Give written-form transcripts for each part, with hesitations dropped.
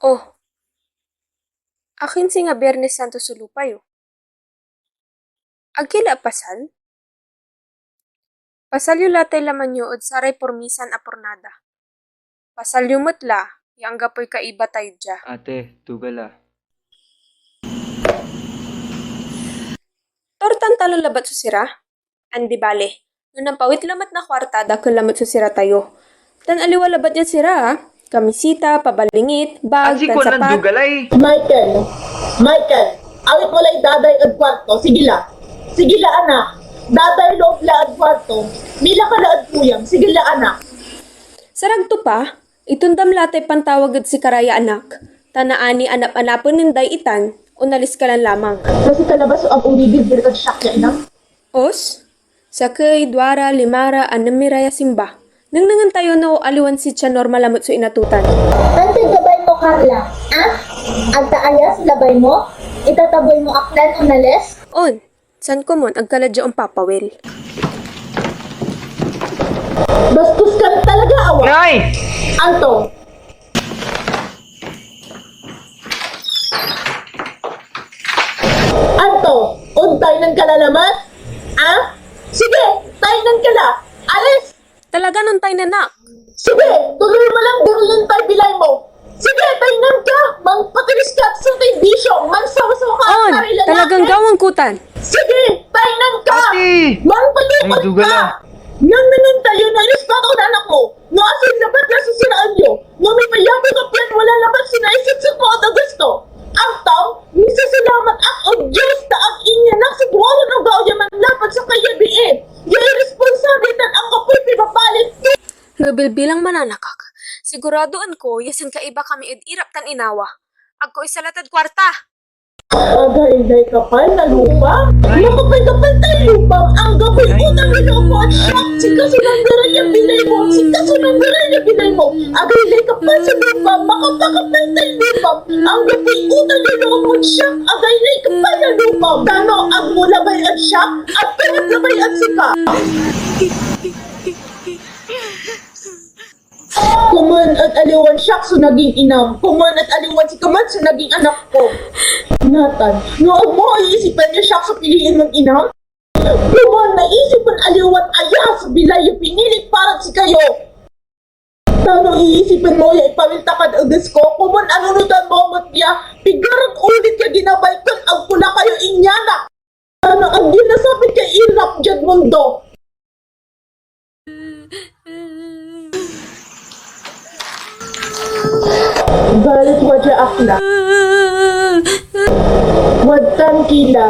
Oh, akin si nga Biyernes Santo Sulupay oh. Agkila pasal? Pasal yu latay laman yood saray pormisan a pornada. Pasal yu mutla, yang gapoy kaiba tayo dya. Ate, tugala. Tortan talo labat susira? Andi bale, nung nampawit lamat na kwarta dakil lamat susira tayo. Tan aliwa labat yan sira ah. Kamisita, pabalingit, bag, Asi tan ko nang sapat. dugalay. Michael, awit mo lang daday at kwarto. Sige la anak. Daday loob la at kwarto. Mila ka la at kuyang. Sige la anak. Saragto pa, itundam latay pantawag at si karaya anak. Tanaani anap-anapon ninday itan, unalis ka lang lamang. Kasi kalabas ang umibig at shock ya inang. Os, sakay, dwara, limara, anamiraya simba. Nang nangan tayo na aliwan si Tia Norma lamot so inatutan. Antay gabay mo, Carla. Ah? Agta ayas, labay mo? Itataboy mo aklan o nales? On, san ko mon, agkaladyo ang papawil. Bastos ka talaga awa. Nay! Anto. Untay ng kalalaman? Ah? Sige, tayo ng kala. Alis! Talaga nun tayo nanak. Sige, tuloy mo lang durulin tayo bilay mo. Sige, tainan ka! Mang patilis ka sa tayo bisyo! Mang sawasaw ka On, sa sarili talagang lalaki. gawang kutan. Sige, tainan ka! Ate! Mang Ay, palipad dugala. ka! Nang nanan tayo na respeto ng anak mo. Nga asin labat na sa sinaan nyo. Nga may payabi ka plan wala labat sinaisip sa mo at gusto. Ang tao, misa salamat ako Diyos na ang inyanak sa buwan ng gawya man lapat sa kayabiin. Yung responsibilitan ang kapoy pipapalit. Nabilbilang mananakak. Siguradoan ko, yasan kaiba kami irap tan inawa. Agko isalatad kwarta. Agay-day kapal na lupa? Makapay-kapal tayo lupa. Ang gabay utang nila ako at shock. Si kasunandara niya bilay mo. Si kasunandara niya bilay mo. Agay-day kapal sa lupa. Makapakapal tayo lupa. Ang gabay utang nila ako at shock. Agay-day kapal na lupa. Kano ang mula bay at shock? At pirat na bay at sika. Kuman at aliwan siyak so naging inam. Kuman at aliwan si Kaman so naging anak ko. Nathan, noong mo iisipan niya siyak sa piliin ng inam? Kuman naisipan aliwan ayas bilay yung pinilit para si kayo. Tano iisipan mo ya ipawiltakad agas ko. Kuman anunutan mo matya. Pigarang ulit ka ginabay kon ang pula kayo inyana. Tano ang ginasapit kay irap dyan mundo. Galit wadya akla. Wadtan kila.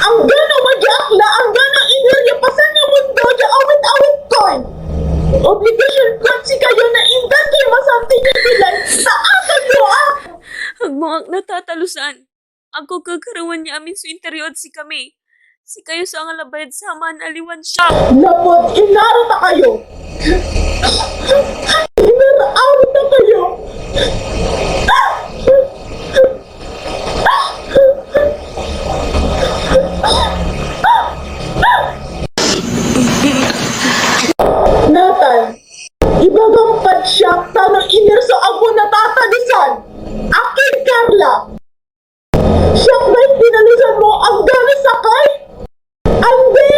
Ang gano wadya akla, ang gano inirya pasan yung mundo dya awit-awit koy. Obligation plan si kayo na indan kayo masamting yung bilan sa akin mo ah. Ang mga natatalusan. Ako kagarawan niya amin sa interior si kami. Si kayo sa ang labayad sa aman aliwan siya. Lapot, inarata kayo. Inarata kayo. Nathan, ibagang padsyak tanong inirso ako natatalisan. Akin, Carla. Siyak ba'y tinalisan mo ang gano'n sakay? Andi!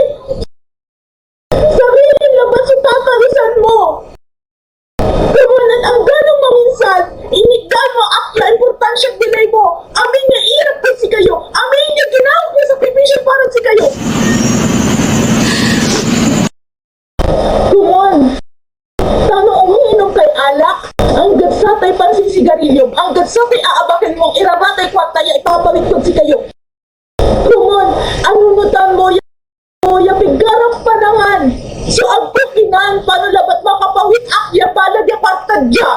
Sarili naman sa tatalisan mo. Kumunan ang gano'ng maminsan, inigan mo akla importansyang bilay mo. Amin niya irap ko si kayo. Amin niya ginawag niya sa sakripisyo para si kayo. Kumon, tano umiinom kay alak. Ang gatsatay pansin sigarilyo. Ang gatsatay aabakin mong irabatay kwataya ipapawit ko si kayo. Kumon, anunutan mo ya pigarap panangan. So ang pukinan, paano labat makapawit akya palag ya patadya.